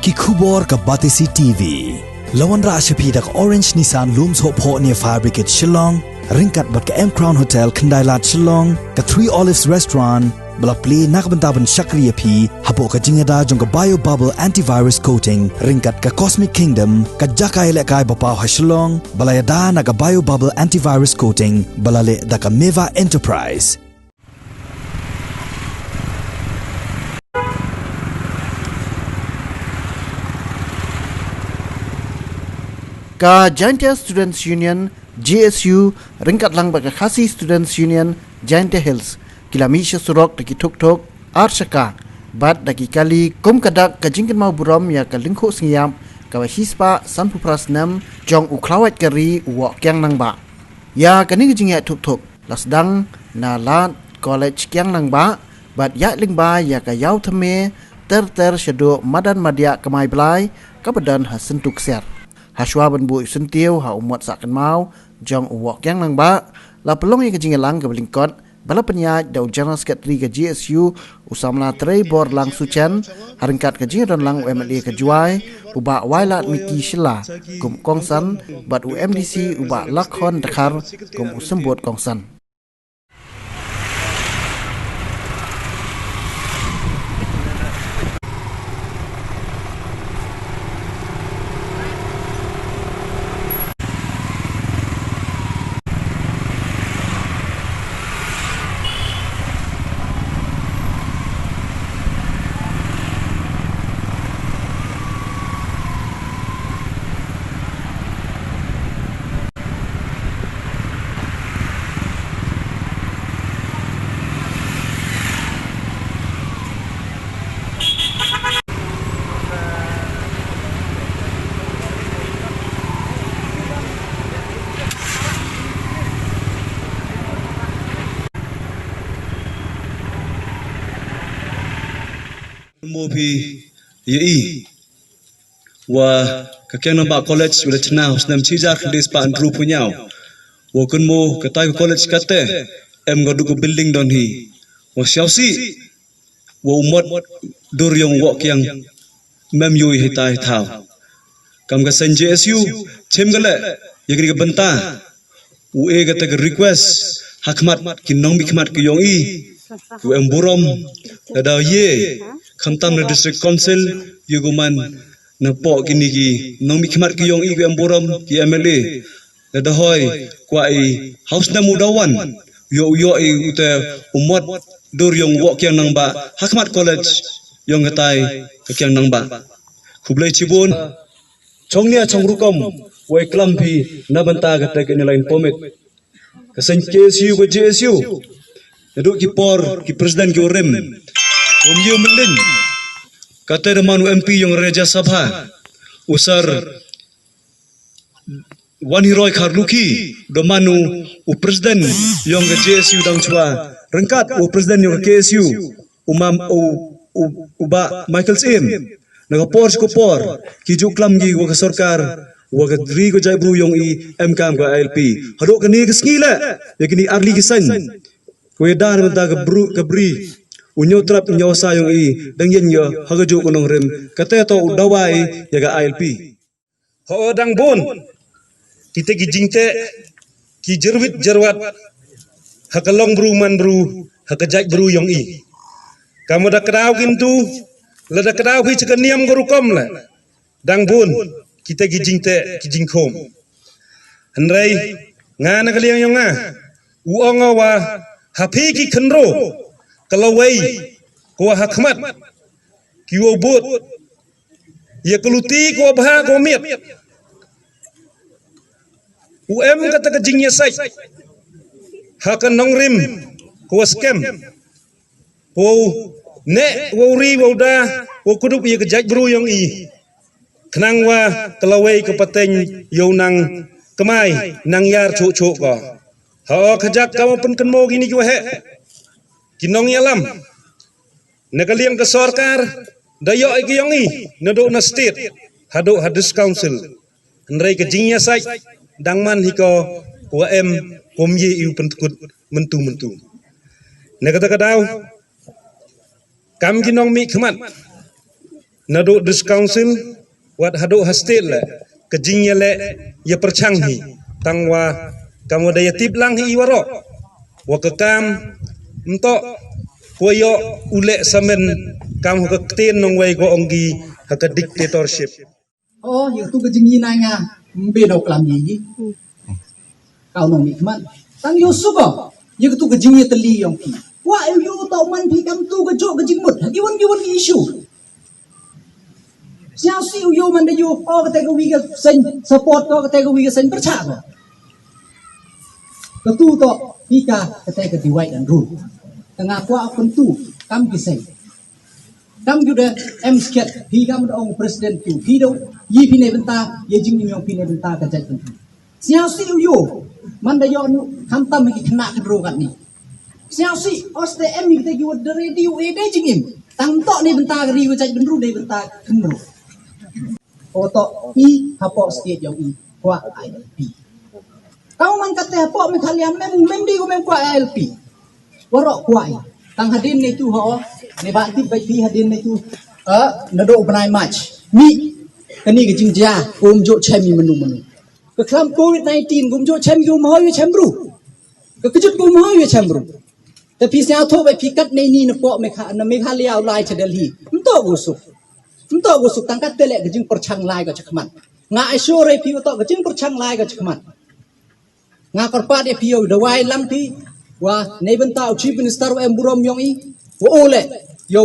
ki khubor ka Batisi TV. Lawan ra ashapi dak Orange Nissan Looms Hope Ho near Fire Brigade Shillong, ringkat bat ka M Crown Hotel Kendailat Shillong, ka Three Olives Restaurant, bala play nakbentaban Shakriya P, habo ka jingada jong ka Bio Bubble Antivirus Coating, ringkat ka Cosmic Kingdom, ka Jakai Lekai Bapaw ha Shillong, bala yada na ka Bio Bubble Antivirus Coating, bala le da ka Meva Enterprise. Ka Jaintia Students Union JSU ringkat lang baka Khasi Students Union Jaintia Hills kilamisha surok daki tuk-tuk arshaka bat daki kali kum kadak ka jingkin mau buram ya ka lingkho sngiyam ka hispa sanpu prasnam jong uklawat kari uwak kyang nang ba ya kani jingya tuk-tuk lasdang na lat college kyang nang ba bat ya ling ba ya ka yaw thame ter shado madan madya kamai blai ka badan hasentuk ser Haswa ban bu sentiu ha umat sakan mau jong uwak yang nang ba la pelong yang kejingelang ke belingkot bala penyaj da General Secretary ke GSU usamla trei bor lang sucen haringkat ke jingan lang UMLA ke juai uba wailat miki shila kum kongsan bat UMDC uba lakhon dakhar kum usembut kongsan Mobi yei wa kakek nambah college boleh tenang senam cijak di sepan group punya wa kun mo katai college kate em godu ko building don hi wa siausi wa umat dur yang wak yang mem yui hitai thau kam ka sen JSU chem gale yagri ka benta u e kata request hakmat kinong bikmat ki yong i ku em burom ada ye Khamtam na district council yuguman na po kini ki nong mikmat ki yong iku amboram ki MLA na dahoy kwa I house na mudawan yo I ute umat dur yong wak yang nang ba Hakmat College yong hatai kakyang nang ba kublai cibun chongnia chongrukom wai klampi na banta kata ke lain pomit kasan KSU ko JSU naduk ki por ki presiden ki urem Umyo melin kata remanu MP yang Raja Sabha usar Wani Roy Karluki domanu u presiden yang ke JSU dang chua rengkat u presiden yang ke KSU umam uba Michael Sim naga por ko por ki juklam gi wa sarkar wa dri ko jai bru yang I MKM ko ILP hado kani kesngila yakini arli kisan ko dar benta ke bru ke bri unyo trap unyo sayong I dang yen yo hagajo kunong rem kata to udawai yaga ILP ho dang bon kita gijingte ki jerwit jerwat hakalong bru man bru hakajak bru yong I kamu dak kadaw kintu lada kadaw hi chakaniam gorukom la dang bon kita gijingte kijingkom hanrai ngana kaliang yonga uonga wa hapi ki khenro kalawai ko hakmat kiwo bot ya keluti ko bah ko miet kata kejingnya sai hakan nongrim ko scam ko ne wo ri wo da wo kudup ya kejaj bru yang I kenang wa kalawai ko pateng yo nang kemai nang yar chuk ko ha kejak kamu pun kenmo gini ko he kinong yalam nakaliang ke sarkar dayo ay kiyong I nado na state hado hadis council nray ke jingya sai dangman hiko wa em pomye iu pentukut mentu nakata kadaw kam kinong mi khamat nado dis council wat hado hastil le kejingnya le ya percanghi tangwa kamu daya tiblang hi waro wa kekam entok koyo ule samen kam hokten nong wai ko onggi haka dictatorship oh yang tu kejing ni nanya bedo kelam ni kau nong ni man tang Yusuf ko yang tu kejing ni teli yang ki wa you tau man pi kam tu kejok kejing mut giwan issue siapa si you man da you oh kata ko wi sen support ko kata ko wi sen percaya ko ketu to pika kata ko divide and rule tengah kuat pentu kam kisah kam juga sekiat pi kam ong presiden tu pi do yi pi ne benta ye jing ni pi ne benta ka jai pentu siapa si you man da yo nu kam tam ki kena kedro kat ni siapa si OSTM ni kita giwat the radio e de jing im tang tok ni benta ri ko jai benru de benta kendro otok pi hapok state yang i kuat ILP kau man kata hapok me kalian mem di ko mem kuat ILP warok kuai tang hadin ni tu ho ne ba ti bai pi hadin ni tu nado benai match mi kani ke jingja kum jo chemi menu ke klam COVID-19 kum jo chemi kum ho ye chembru ke kejut kum ho ye chembru tapi sia tho bai pi kat nei ni na pok me kha na me kha liao lai che delhi untuk gusuk tangkat telek ke jing perchang lai ka chakman nga ai sure pi to ke jing perchang lai ka chakman nga korpa de pi yo dawai lam pi wa nei benta chief minister wa emburom yong i wo ole yo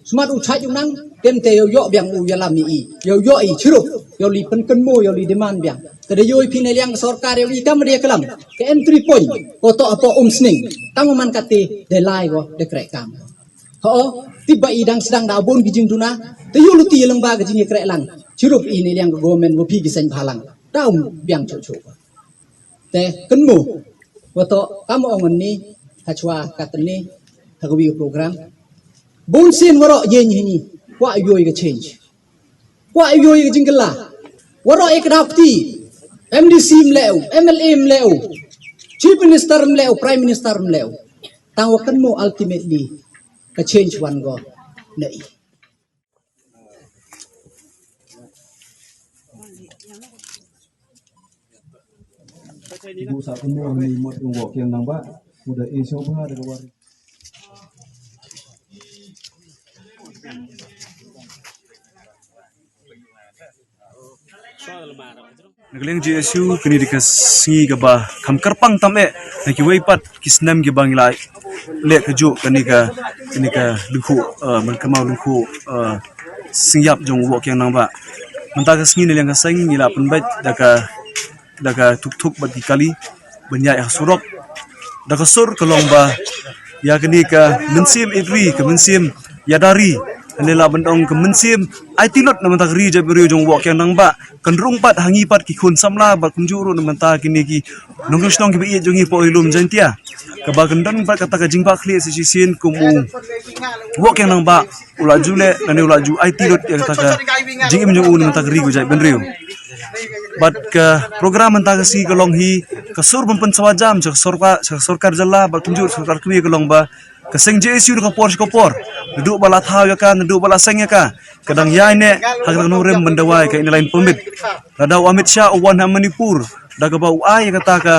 smart u chai nang tem te yo biang u ya lam i yo i chiru yo li pen ken mo yo li demand biang te de yo pi ne liang sarkar yo i kam dia kelam ke entry point ko to apa sning tang man kate de lai go de krek kam ho tiba idang sedang da bon gijing duna te yo lu ti lang ba gijing krek lang chiru i ne liang government wo pi gisan phalang taum biang chu te ken mo wato kamu ongon ni hachwa katni hagwi program bunsin waro yen ni wa yoy ga change wa yoy ga jingla waro ekdafti MDC mleu MLA mleu chief minister mleu prime minister mleu tawakan mo ultimately ka change one go nei Ibu saat ini orang muat ngok yang nambah udah isu apa ada kabar. Nagling GSU kini dikasih kebah kam kerpang tame nak kiwaipat kisnam ke banglai le keju kini ka luku merkamau luku singyap jong wok yang nambah mentah kesini yang kasing ila penbait daga tuk bagi kali banyak yang surok daga sur kelong ba ya kini ka mensim idri ke mensim yadari anela bendong ke mensim aitilot na mentah ri jabri jong wok yang nambah kendrung pat hangi pat ki khun samla ba kunjuru na mentah kini ki nongstong ki bi jongi po ilum jantia ka ba kendon pat kata ka jingba khli sisin kumu wok yang nambah ula jule na ne ula ju aitilot ya kata ka jingim jong na mentah ri go jai benriu bat ke program mentah si kelong hi kesur pempen sawajam sarkar jalla ba kunjur sarkar kwi kelong ba keseng JSU ka por duduk bala thau ya kan duduk bala seng ya ka kadang ya ne hak nurem mendawai ka ini lain pemit radau Amit Shah wan ha Manipur daga bau ai kata ka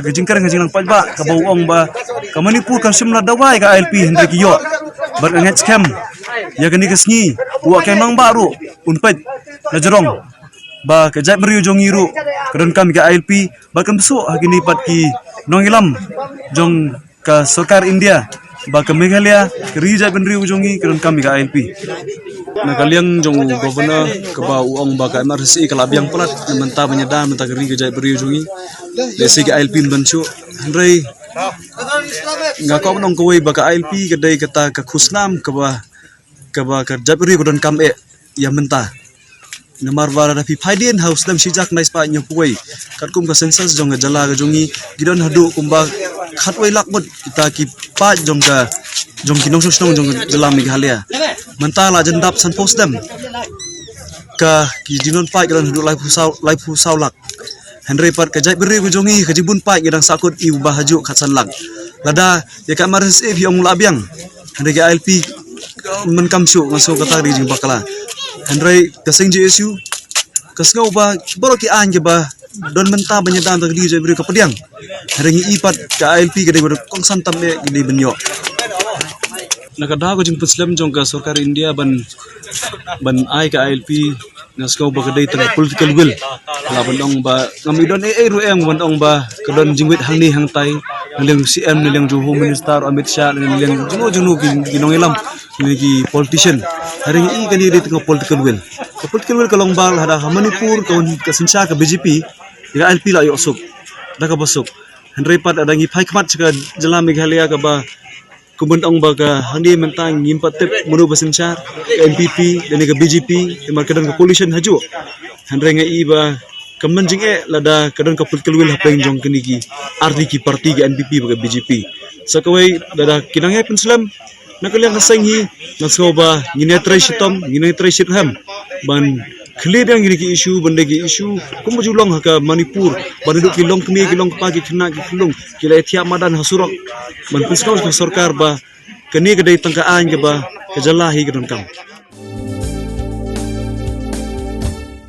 kejingkerang pajba ka bau ong ba ka Manipur kan simla dawai ka LP hendrik yo bar ngat scam ya kani kesngi wa ka nang baru unpet na jerong ba ka jai meriu jong iru kadang kami ka LP ba kan besok hagini pat ki nongilam jong ka sarkar India ba ka Meghalaya kri jai benriu jongi kadang kami ka LP na kaliang jong governor ka ba uong ba ka MRC ka labiang plat na menta menyedam menta kri ka jai beriu jongi desi ka LP banchu handrai ngakau nong kawai ba ka LP kadai kata ka khusnam ka ba ka jai beriu kadang kam ya menta Namar vara da Pipaidian House dam sijak nais pa nyopuai kat kum ka census jong jala ga jongi gidon hadu kumba khatwai lakbot kita ki pa jong kinong susnong jong jala Meghalaya mentala jendap san posdam ka ki dinon pa gidon hadu lai pu lak Henry pat ka jai beri go jongi ka jibun pa gidang sakut i bahaju khat san lak lada ya ka maris if yong labiang Henry ka LP menkamsu ngaso kata di jing bakala Henry kasing JSU kasngau ba baru ki an ke ba don menta banyadan tak di je beri kapediang hari ni ipat ka ALP ke de kong santam me di benyo nakada ko jing puslam jong ka sarkar India ban ai ka ALP ngaskau ba kadai tang political will la bandong ba ngamidon ru em bandong ba kadon jingwit hangni hangtai nang CM nang Home Minister Amit Shah nang junu ginong ilam ni politician hari ni kan di tengah political will kalong bal hada Manipur ka sinsa ka BJP ya ALP la yosuk da ka basuk Henry pat ada ngi phai khmat ka jala Meghalaya ka ba kumbentang ba ka handi mentang ngimpat tep menu basinsa MPP dan ka BJP markadan ka coalition haju Henry ngai ba kemenjing lada kadang ka political will hapeng jong keniki RD ki parti ki NPP baga BJP sakawai lada kinangai penslam nakaliang kasanghi nasoba nginetrai shitom nginetrai shitham ban clear yang ki issue benda ki issue kumu julong ka Manipur banduk ki long kemi ki long pagi kena ki kulung kila tiap madan hasurok ban penskau ka sarkar ba keni kedai tangkaan ke ba kejalahi kedon kam